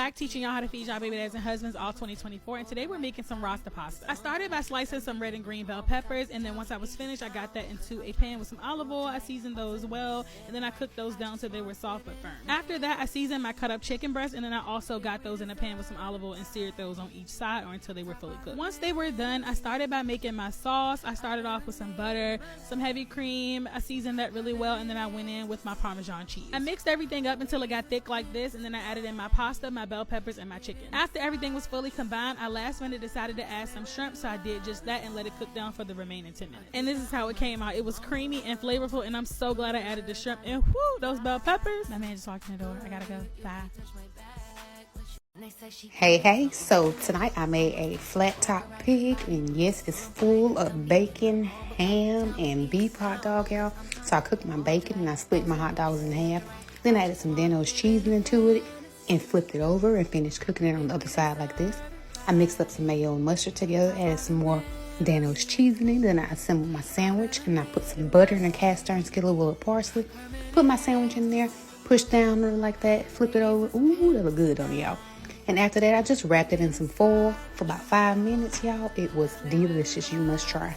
back teaching y'all how to feed y'all baby dads and husbands all 2024, and today we're making some rasta pasta. I started by slicing some red and green bell peppers, and then once I was finished, I got that into a pan with some olive oil. I seasoned those well, and then I cooked those down so they were soft but firm. After that, I seasoned my cut up chicken breast, and then I also got those in a pan with some olive oil and seared those on each side or until they were fully cooked. Once they were done, I started by making my sauce. I started off with some butter, some heavy cream. I seasoned that really well, and then I went in with my Parmesan cheese. I mixed everything up until it got thick like this, and then I added in my pasta, my bell peppers, and my chicken. After everything was fully combined, I last minute decided to add some shrimp, so I did just that and let it cook down for the remaining 10 minutes. And this is how it came out. It was creamy and flavorful, and I'm so glad I added the shrimp, and whoo, those bell peppers. My man just walked in the door. I gotta go. Bye. Hey, so tonight I made a flat top pig, and yes, it's full of bacon, ham, and beef hot dog, y'all. So I cooked my bacon and I split my hot dogs in half. Then I added some Dano's cheese into it and flipped it over and finished cooking it on the other side like this. I mixed up some mayo and mustard together, added some more Dano's cheese in it. Then I assembled my sandwich and I put some butter in a cast iron skillet with parsley. Put my sandwich in there, pushed down on it like that, flipped it over. Ooh, that looked good on y'all. And after that, I just wrapped it in some foil for about 5 minutes, y'all. It was delicious. You must try.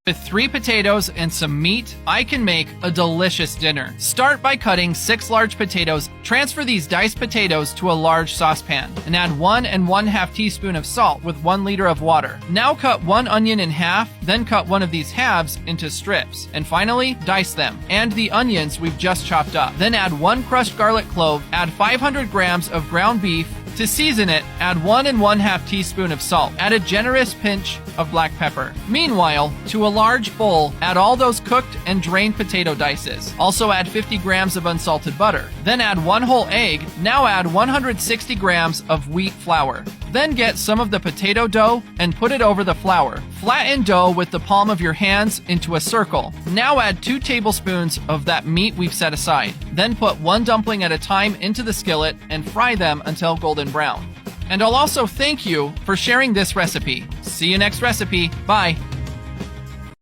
With 3 potatoes and some meat, I can make a delicious dinner. Start by cutting 6 large potatoes. Transfer these diced potatoes to a large saucepan and add 1 1/2 teaspoon of salt with 1 liter of water. Now cut 1 onion in half, then cut one of these halves into strips. And finally, dice them and the onions we've just chopped up. Then add 1 crushed garlic clove, add 500 grams of ground beef. To season it, add 1 1/2 teaspoon of salt. Add a generous pinch of black pepper. Meanwhile, to a large bowl, add all those cooked and drained potato dices. Also add 50 grams of unsalted butter. Then add 1 whole egg. Now add 160 grams of wheat flour. Then get some of the potato dough and put it over the flour. Flatten dough with the palm of your hands into a circle. Now add 2 tablespoons of that meat we've set aside. Then put 1 dumpling at a time into the skillet and fry them until golden brown. And I'll also thank you for sharing this recipe. See you next recipe. Bye.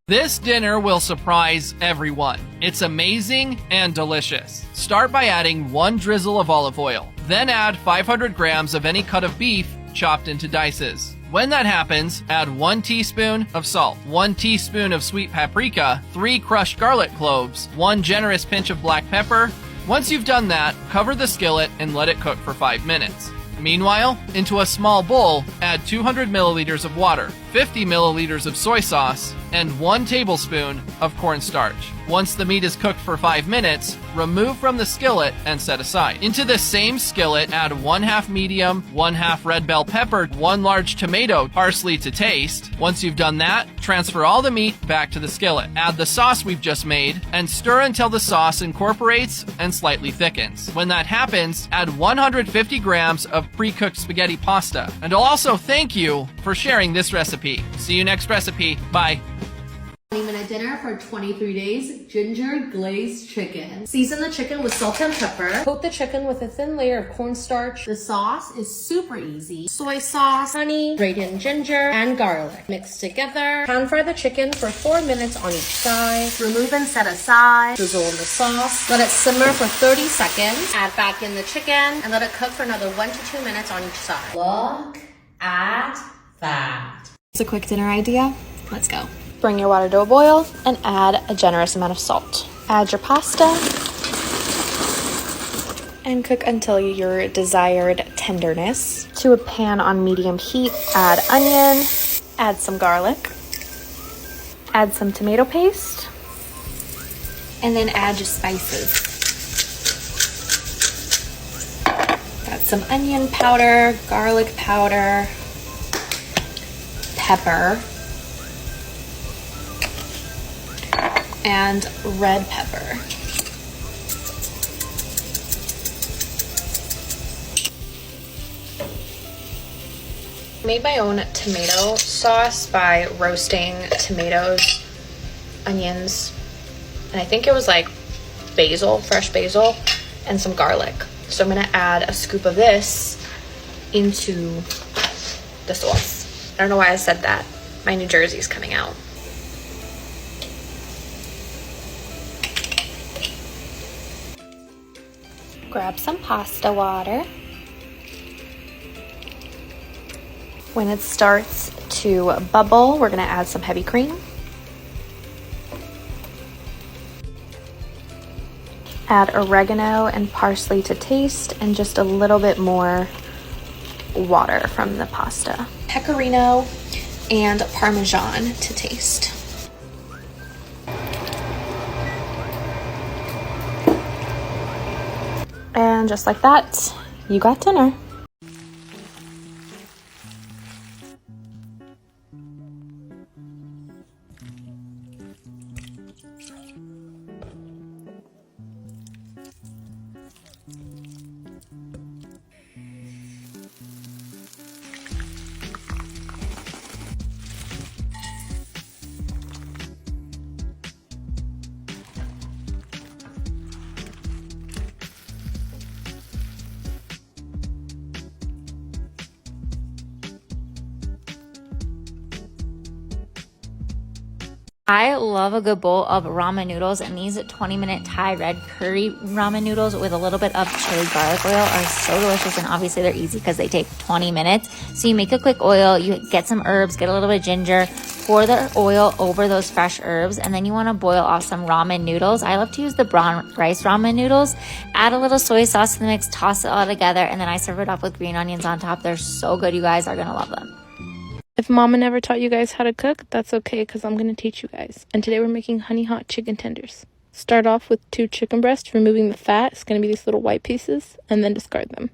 This dinner will surprise everyone. It's amazing and delicious. Start by adding 1 drizzle of olive oil. Then add 500 grams of any cut of beef chopped into dices. When that happens, add 1 teaspoon of salt, 1 teaspoon of sweet paprika, 3 crushed garlic cloves, 1 generous pinch of black pepper. Once you've done that, cover the skillet and let it cook for 5 minutes. Meanwhile, into a small bowl, add 200 milliliters of water, 50 milliliters of soy sauce, and 1 tablespoon of cornstarch. Once the meat is cooked for 5 minutes, remove from the skillet and set aside. Into the same skillet, add 1/2 medium, 1/2 red bell pepper, 1 large tomato, parsley to taste. Once you've done that, transfer all the meat back to the skillet. Add the sauce we've just made and stir until the sauce incorporates and slightly thickens. When that happens, add 150 grams of pre-cooked spaghetti pasta. And I'll also thank you for sharing this recipe. See you next recipe. Bye. 20-minute dinner for 23 days, ginger glazed chicken. Season the chicken with salt and pepper. Coat the chicken with a thin layer of cornstarch. The sauce is super easy. Soy sauce, honey, grated ginger, and garlic. Mix together. Pan fry the chicken for 4 minutes on each side. Remove and set aside. Drizzle in the sauce. Let it simmer for 30 seconds. Add back in the chicken and let it cook for another 1 to 2 minutes on each side. Look at that. It's a quick dinner idea. Let's go. Bring your water to a boil and add a generous amount of salt. Add your pasta and cook until your desired tenderness. To a pan on medium heat, add onion, add some garlic, add some tomato paste, and then add your spices. Got some onion powder, garlic powder, pepper, and red pepper. Made my own tomato sauce by roasting tomatoes, onions, and I think it was like basil, fresh basil, and some garlic. So I'm gonna add a scoop of this into the sauce. I don't know why I said that. My New Jersey's coming out. Grab some pasta water. When it starts to bubble, we're gonna add some heavy cream. Add oregano and parsley to taste, and just a little bit more water from the pasta. Pecorino and Parmesan to taste. And just like that, you got dinner. I love a good bowl of ramen noodles, and these 20-minute Thai red curry ramen noodles with a little bit of chili garlic oil are so delicious, and obviously they're easy because they take 20 minutes. So you make a quick oil, you get some herbs, get a little bit of ginger, pour the oil over those fresh herbs, and then you want to boil off some ramen noodles. I love to use the brown rice ramen noodles. Add a little soy sauce to the mix, toss it all together, and then I serve it up with green onions on top. They're so good. You guys are going to love them. If Mama never taught you guys how to cook, that's okay because I'm going to teach you guys. And today we're making honey hot chicken tenders. Start off with 2 chicken breasts, removing the fat. It's going to be these little white pieces, and then discard them.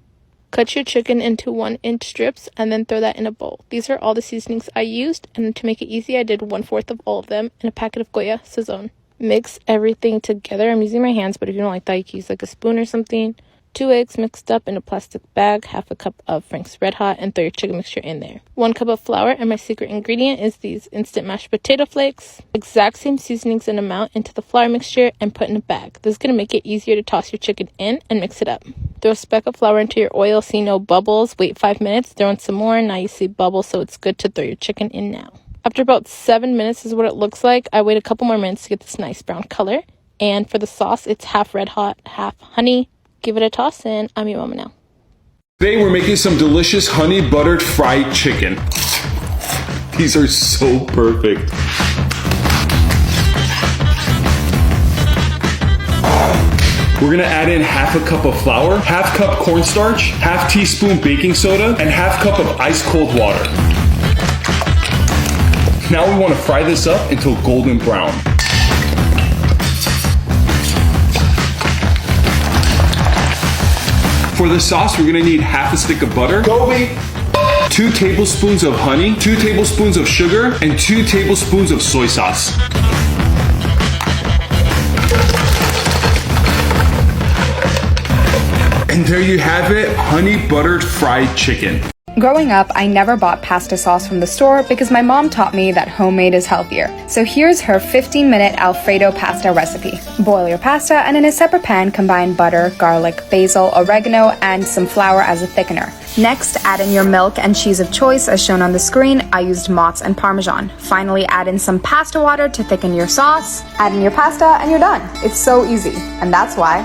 Cut your chicken into 1-inch strips and then throw that in a bowl. These are all the seasonings I used, and to make it easy, I did 1/4 of all of them in a packet of Goya Sazon. Mix everything together. I'm using my hands, but if you don't like that, you can use like a spoon or something. 2 eggs mixed up in a plastic bag, 1/2 cup of Frank's Red Hot, and throw your chicken mixture in there. 1 cup of flour, and my secret ingredient is these instant mashed potato flakes. Exact same seasonings and amount into the flour mixture and put in a bag. This is going to make it easier to toss your chicken in and mix it up. Throw a speck of flour into your oil, see no bubbles, wait 5 minutes, throw in some more, now you see bubbles, so it's good to throw your chicken in now. After about 7 minutes is what it looks like. I wait a couple more minutes to get this nice brown color. And for the sauce, it's 1/2 Red Hot, 1/2 honey. Give it a toss, and I'm your mama now. Today we're making some delicious honey buttered fried chicken. These are so perfect. We're gonna add in 1/2 cup of flour, 1/2 cup cornstarch, 1/2 teaspoon baking soda, and 1/2 cup of ice cold water. Now we wanna fry this up until golden brown. For the sauce, we're gonna need 1/2 stick of butter, 2 tablespoons of honey, 2 tablespoons of sugar, and 2 tablespoons of soy sauce. And there you have it, honey buttered fried chicken. Growing up, I never bought pasta sauce from the store because my mom taught me that homemade is healthier. So here's her 15-minute Alfredo pasta recipe. Boil your pasta and in a separate pan, combine butter, garlic, basil, oregano, and some flour as a thickener. Next, add in your milk and cheese of choice as shown on the screen. I used Mott's and Parmesan. Finally, add in some pasta water to thicken your sauce. Add in your pasta and you're done. It's so easy. And that's why